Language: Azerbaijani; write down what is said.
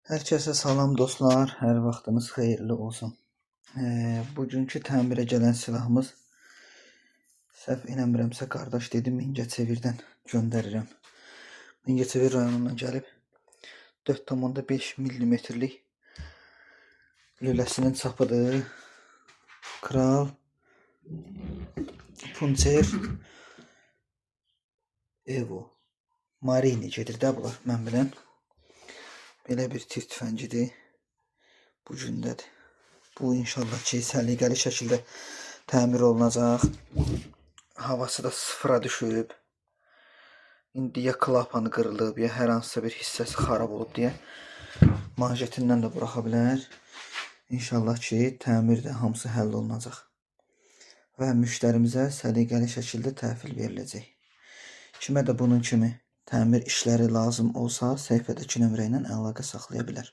Herkese salam dostlar, hər vaxtınız xeyirli olsun. Bugünkü təmirə gələn silahımız səhv eləmirəmsə qardaş dedi Mingəçevirdən göndərirəm. Mingəçevir rayonundan gəlib 4,5 mm-lik lüləsinin çapıdır. Kral Punçer Evo Marini gedir də bunlar, mən bilən. Belə bir tir tüfəngidir. Bu gündədir. Bu inşallah ki səliqəli şəkildə təmir olunacaq. Havası da sıfıra düşüb. İndi ya klapanı qırılıb, ya hər hansısa bir hissəsi xarab olub deyə manjetindən də buraxa bilər. İnşallah ki təmir də hamısı həll olunacaq. Və müştərimizə səliqəli şəkildə təhvil veriləcək. Kimə də bunun kimi təmir işləri lazım olsa, səhifədəki nömrə ilə əlaqə saxlaya bilər.